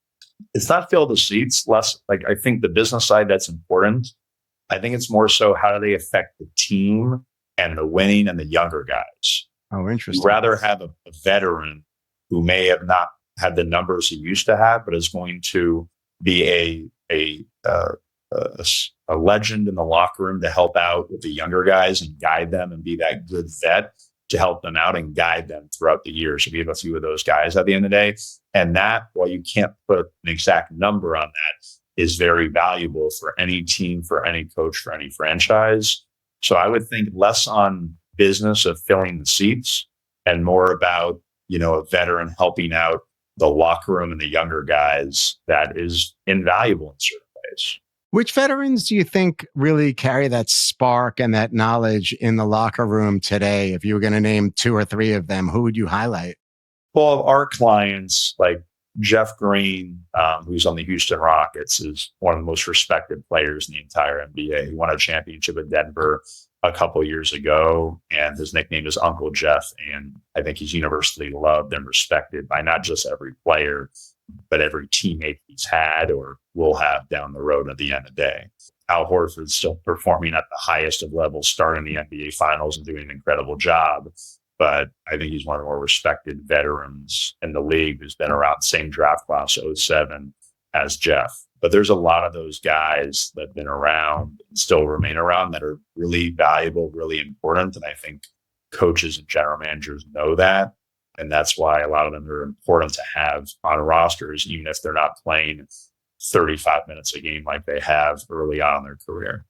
It's not fill the seats, less like I think the business side that's important. I think it's more so how do they affect the team and the winning and the younger guys. Oh, interesting. You'd rather have a veteran who may have not had the numbers he used to have, but is going to be a legend in the locker room to help out with the younger guys and guide them and be that good vet to help them out and guide them throughout the year. So we have a few of those guys at the end of the day. And that, while you can't put an exact number on that, is very valuable for any team, for any coach, for any franchise. So I would think less on business of filling the seats and more about, a veteran helping out the locker room and the younger guys. That is invaluable in certain ways. Which veterans do you think really carry that spark and that knowledge in the locker room today? If you were going to name 2 or 3 of them, who would you highlight? Well, our clients, like Jeff Green, who's on the Houston Rockets, is one of the most respected players in the entire NBA. He won a championship in Denver a couple years ago, and his nickname is Uncle Jeff. And I think he's universally loved and respected by not just every player, but every teammate he's had or will have down the road at the end of the day. Al Horford's still performing at the highest of levels, starting the NBA Finals and doing an incredible job. But I think he's one of the more respected veterans in the league who's been around, same draft class, '07, as Jeff. But there's a lot of those guys that have been around and still remain around that are really valuable, really important. And I think coaches and general managers know that. And that's why a lot of them are important to have on rosters, even if they're not playing 35 minutes a game like they have early on in their career.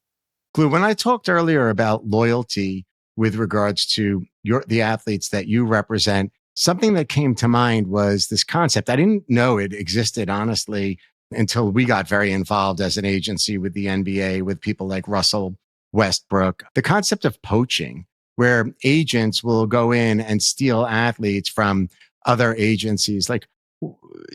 Glu, when I talked earlier about loyalty with regards to the athletes that you represent, something that came to mind was this concept. I didn't know it existed, honestly, until we got very involved as an agency with the NBA, with people like Russell Westbrook. The concept of poaching, where agents will go in and steal athletes from other agencies. Like,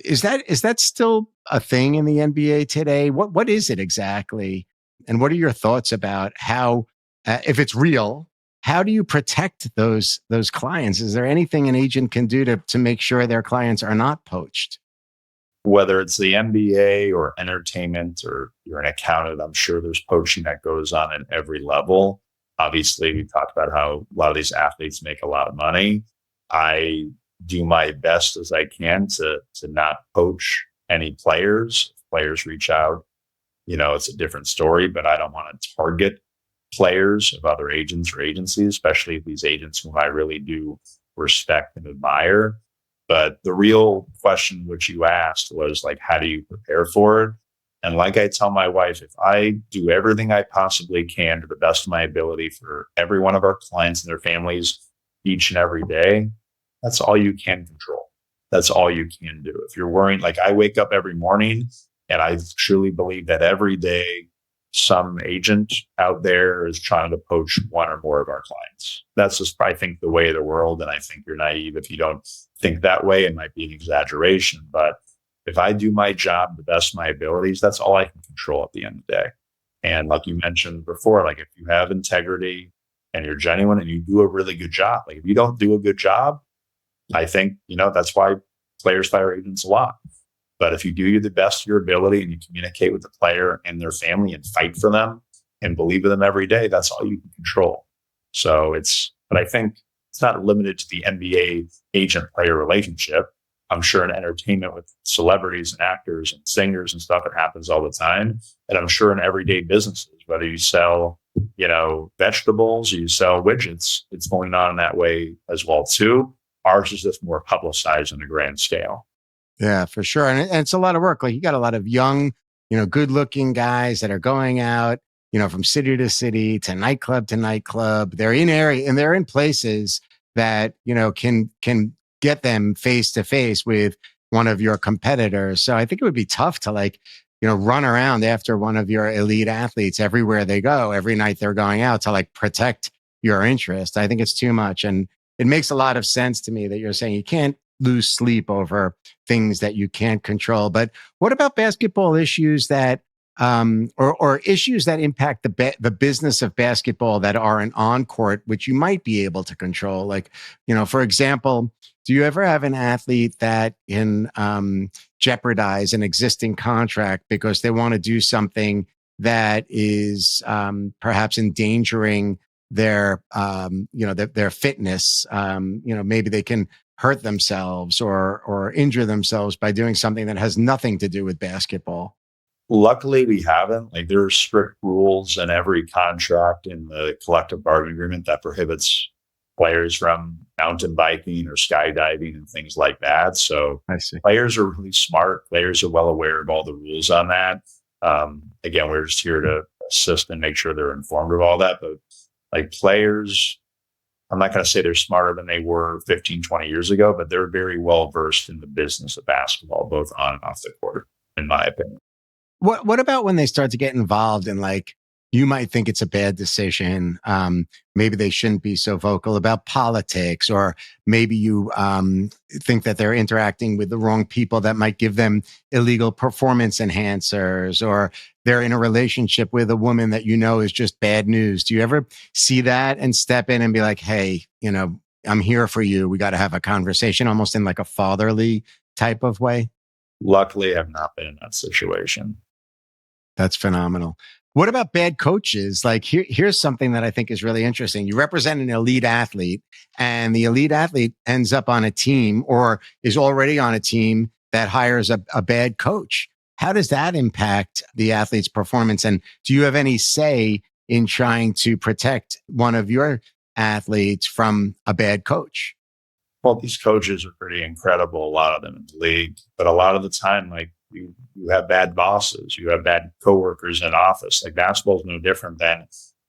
is that still a thing in the NBA today? What is it exactly? And what are your thoughts about how, if it's real, how do you protect those clients? Is there anything an agent can do to make sure their clients are not poached? Whether it's the NBA or entertainment or you're an accountant, I'm sure there's poaching that goes on at every level. Obviously, we talked about how a lot of these athletes make a lot of money. I do my best as I can to not poach any players. If players reach out, it's a different story, but I don't want to target players of other agents or agencies, especially these agents whom I really do respect and admire. But the real question which you asked was like, how do you prepare for it? And like I tell my wife, if I do everything I possibly can to the best of my ability for every one of our clients and their families each and every day, that's all you can control. That's all you can do. If you're worrying, like I wake up every morning and I truly believe that every day some agent out there is trying to poach one or more of our clients. That's just, I think, the way of the world. And I think you're naive if you don't think that way. It might be an exaggeration, but if I do my job to the best of my abilities, that's all I can control at the end of the day. And like you mentioned before, like if you have integrity and you're genuine and you do a really good job, like if you don't do a good job, I think, that's why players fire agents a lot. But if you do the best of your ability and you communicate with the player and their family and fight for them and believe in them every day, that's all you can control. But I think it's not limited to the NBA agent player relationship. I'm sure in entertainment with celebrities and actors and singers and stuff, it happens all the time. And I'm sure in everyday businesses, whether you sell, vegetables, or you sell widgets, it's going on in that way as well too. Ours is just more publicized on a grand scale. Yeah, for sure. And it's a lot of work. Like you got a lot of young, good looking guys that are going out, from city to city to nightclub to nightclub. They're in area and they're in places that, can get them face to face with one of your competitors. So I think it would be tough to run around after one of your elite athletes everywhere they go, every night they're going out to like protect your interest. I think it's too much. And it makes a lot of sense to me that you're saying you can't lose sleep over things that you can't control. But what about basketball issues that or issues that impact the business of basketball that aren't on court, which you might be able to control? Like, for example, do you ever have an athlete that can jeopardize an existing contract because they want to do something that is perhaps endangering their their fitness? Maybe they can hurt themselves or injure themselves by doing something that has nothing to do with basketball. Luckily, we haven't. Like, there are strict rules in every contract in the collective bargaining agreement that prohibits players from mountain biking or skydiving and things like that. So I see. players are really smart. Players are well aware of all the rules on that. Again, we're just here to assist and make sure they're informed of all that. But like players, I'm not going to say they're smarter than they were 15, 20 years ago, but they're very well versed in the business of basketball, both on and off the court, in my opinion. What about when they start to get involved in, like, you might think it's a bad decision. Maybe they shouldn't be so vocal about politics, or maybe you think that they're interacting with the wrong people that might give them illegal performance enhancers, or they're in a relationship with a woman that is just bad news. Do you ever see that and step in and be like, hey, I'm here for you. We got to have a conversation, almost in like a fatherly type of way? Luckily, I've not been in that situation. That's phenomenal. What about bad coaches? Like, here's something that I think is really interesting. You represent an elite athlete, and the elite athlete ends up on a team or is already on a team that hires a bad coach. How does that impact the athlete's performance? And do you have any say in trying to protect one of your athletes from a bad coach? Well, these coaches are pretty incredible, a lot of them in the league. But a lot of the time, like, you have bad bosses, you have bad coworkers in office. Like, basketball is no different than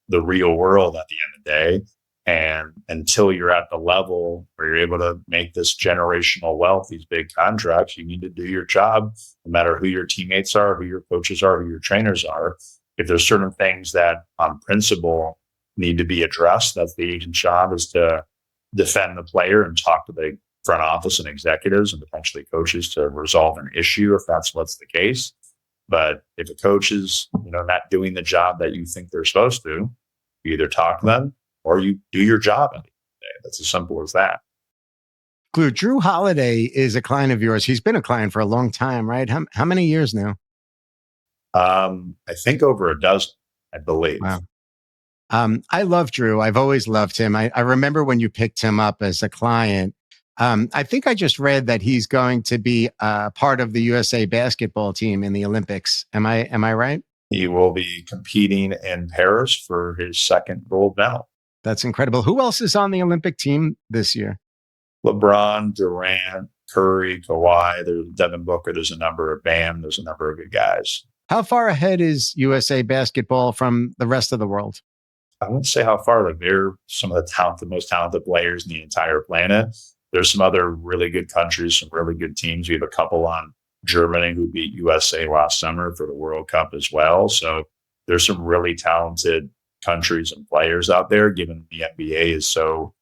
the real world at the end of the day. And until you're at the level where you're able to make this generational wealth, these big contracts, you need to do your job, no matter who your teammates are, who your coaches are, who your trainers are. If there's certain things that on principle need to be addressed, that's the agent's job, is to defend the player and talk to the front office and executives and potentially coaches to resolve an issue if that's what's the case. But if a coach is, not doing the job that you think they're supposed to, you either talk to them or you do your job at the end of the day. That's as simple as that. Jrue Holiday is a client of yours. He's been a client for a long time, right? How many years now? I think over a dozen, I believe. Wow. I love Jrue. I've always loved him. I remember when you picked him up as a client. I think I just read that he's going to be part of the USA basketball team in the Olympics. Am I right? He will be competing in Paris for his second gold medal. That's incredible. Who else is on the Olympic team this year? LeBron, Durant, Curry, Kawhi, there's Devin Booker, there's a number of Bam, there's a number of good guys. How far ahead is USA basketball from the rest of the world? I wouldn't say how far. Like, they're some of the most talented players in the entire planet. There's some other really good countries, some really good teams. We have a couple on Germany who beat USA last summer for the World Cup as well. So there's some really talented countries and players out there, given the NBA is so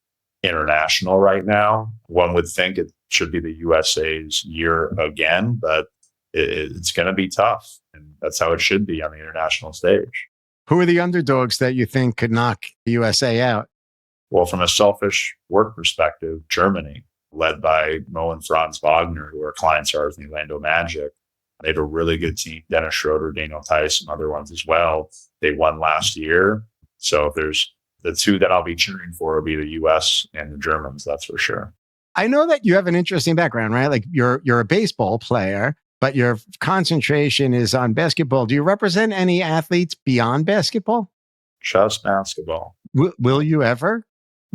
international right now. One would think it should be the USA's year again, but it's going to be tough. And that's how it should be on the international stage. Who are the underdogs that you think could knock the USA out? Well, from a selfish work perspective, Germany, led by Mo and Franz Wagner, who are clients of ours in the Orlando Magic. They have a really good team. Dennis Schroeder, Daniel Tice, and other ones as well. They won last year. So if there's the two that I'll be cheering for will be the US and the Germans, that's for sure. I know that you have an interesting background, right? Like, you're a baseball player, but your concentration is on basketball. Do you represent any athletes beyond basketball? Just basketball. Will you ever?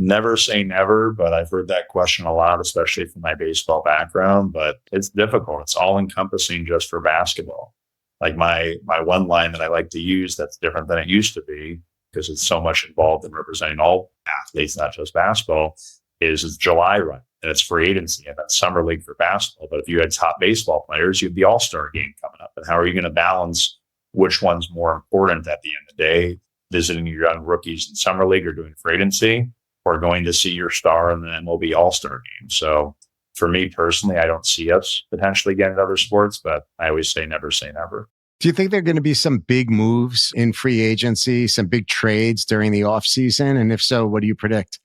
Never say never, but I've heard that question a lot, especially from my baseball background. But it's difficult. It's all encompassing just for basketball. Like, my one line that I like to use that's different than it used to be, because it's so much involved in representing all athletes, not just basketball, is July run. and it's free agency, and that's summer league for basketball. But if you had top baseball players, you have the All-Star game coming up. And how are you going to balance which one's more important at the end of the day? Visiting your young rookies in summer league or doing free agency, or going to see your star in the MLB All-Star game. So for me personally, I don't see us potentially getting into other sports, but I always say never say never. Do you think there are going to be some big moves in free agency, some big trades during the offseason? And if so, what do you predict?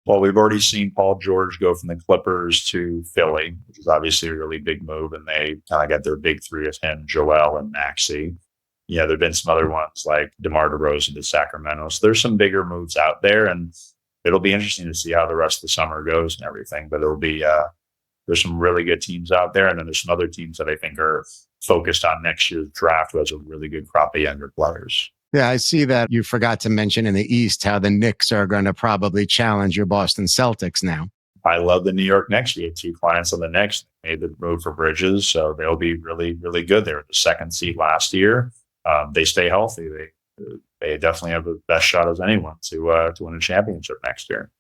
Well, we've already seen Paul George go from the Clippers to Philly, which is obviously a really big move. And they kind of got their big three of him, Joel and Maxey. Yeah, there have been some other ones like DeMar DeRozan to Sacramento. So there's some bigger moves out there, and it'll be interesting to see how the rest of the summer goes and everything. But it'll be there's some really good teams out there, and then there's some other teams that I think are focused on next year's draft who has a really good crop of younger players. Yeah, I see that you forgot to mention in the East how the Knicks are going to probably challenge your Boston Celtics now. I love the New York Knicks. We had two clients on the Knicks. They made the move for Bridges, so they'll be really, really good. They were the second seed last year. They stay healthy. They definitely have the best shot as anyone to win a championship next year.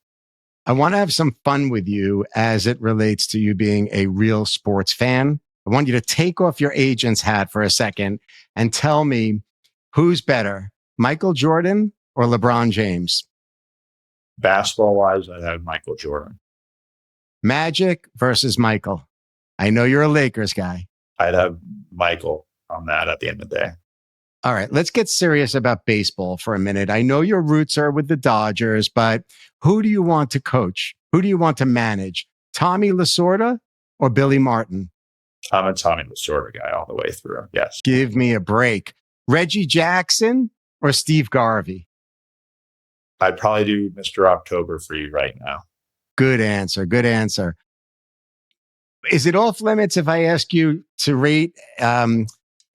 I want to have some fun with you as it relates to you being a real sports fan. I want you to take off your agent's hat for a second and tell me who's better, Michael Jordan or LeBron James? Basketball-wise, I'd have Michael Jordan. Magic versus Michael. I know you're a Lakers guy. I'd have Michael on that at the end of the day. All right, let's get serious about baseball for a minute. I know your roots are with the Dodgers, but who do you want to coach? Who do you want to manage? Tommy Lasorda or Billy Martin? I'm a Tommy Lasorda guy all the way through, yes. Give me a break. Reggie Jackson or Steve Garvey? I'd probably do Mr. October for you right now. Good answer. Good answer. Is it off limits if I ask you to rate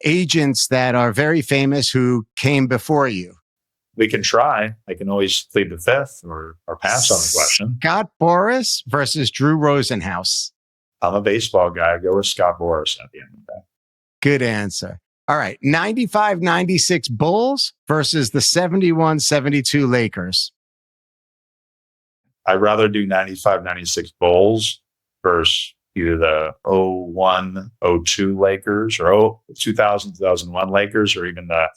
agents that are very famous who came before you? We can try. I can always plead the fifth or pass on the question. Scott Boras versus Drew Rosenhaus. I'm a baseball guy. I go with Scott Boras at the end of the day. Good answer. All right. 95-96 Bulls versus the 71-72 Lakers. I'd rather do 95-96 Bulls versus either the 01-02 Lakers or 2000-2001 Lakers, or even the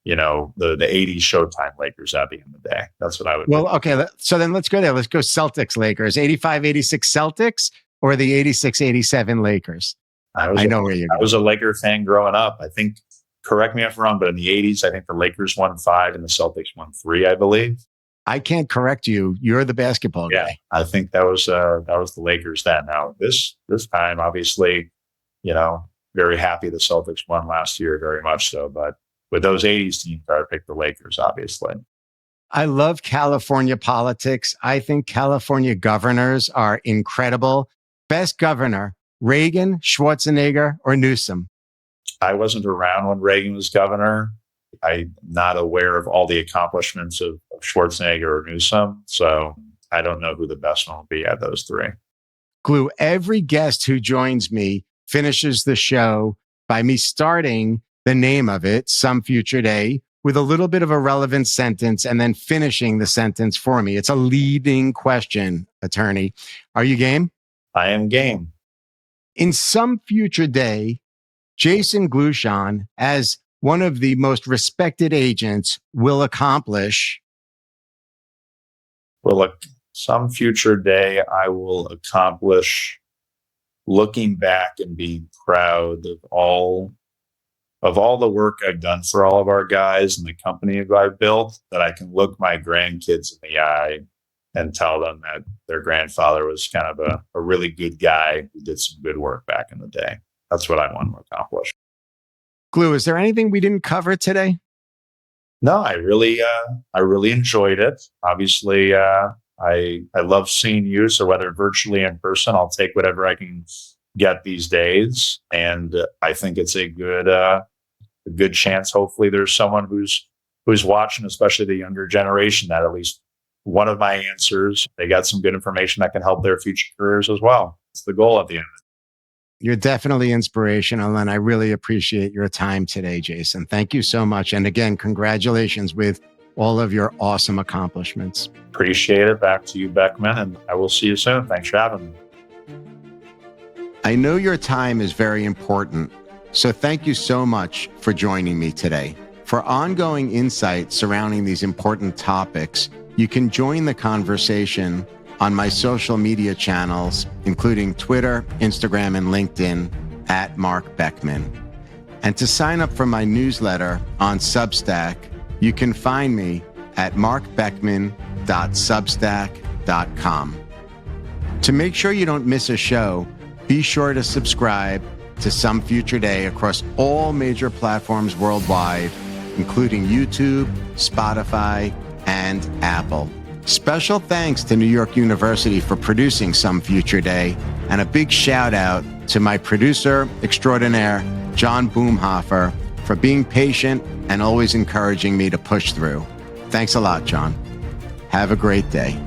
80s Showtime Lakers at the end of the day. That's what I would do. Okay. So then let's go there. Let's go Celtics Lakers. 85-86 Celtics or the 86-87 Lakers? I know where you're going. I was a Laker fan growing up. I think, correct me if I'm wrong, but in the 80s, I think the Lakers won 5 and the Celtics won 3, I believe. I can't correct you. You're the basketball guy. Yeah, I think that was the Lakers then. Now this time, obviously, very happy the Celtics won last year, very much so. But with those 80s teams, I would pick the Lakers, obviously. I love California politics. I think California governors are incredible. Best governor, Reagan, Schwarzenegger, or Newsom? I wasn't around when Reagan was governor. I'm not aware of all the accomplishments of Schwarzenegger or Newsom, so I don't know who the best one will be at those three. Glue, every guest who joins me finishes the show by me starting the name of it, Some Future Day, with a little bit of a relevant sentence and then finishing the sentence for me. It's a leading question, attorney. Are you game? I am game. In some future day, Jason Glushon, as one of the most respected agents, will accomplish. Well, look, some future day, I will accomplish looking back and being proud of all the work I've done for all of our guys and the company I've built, that I can look my grandkids in the eye and tell them that their grandfather was kind of a really good guy who did some good work back in the day. That's what I want to accomplish. Glue, is there anything we didn't cover today? No, I really enjoyed it. Obviously, I love seeing you. So whether virtually in person, I'll take whatever I can get these days. And I think it's a good chance. Hopefully there's someone who's watching, especially the younger generation, that at least one of my answers, they got some good information that can help their future careers as well. It's the goal at the end. You're definitely inspirational, and I really appreciate your time today, Jason. Thank you so much. And again, congratulations with all of your awesome accomplishments. Appreciate it. Back to you, Beckman, and I will see you soon. Thanks for having me. I know your time is very important, so thank you so much for joining me today. For ongoing insight surrounding these important topics, you can join the conversation on my social media channels, including Twitter, Instagram, and LinkedIn at Marc Beckman. And to sign up for my newsletter on Substack, you can find me at marcbeckman.substack.com. To make sure you don't miss a show, be sure to subscribe to Some Future Day across all major platforms worldwide, including YouTube, Spotify, and Apple. Special thanks to New York University for producing Some Future Day, and a big shout out to my producer extraordinaire, John Boomhofer, for being patient and always encouraging me to push through. Thanks a lot, John. Have a great day.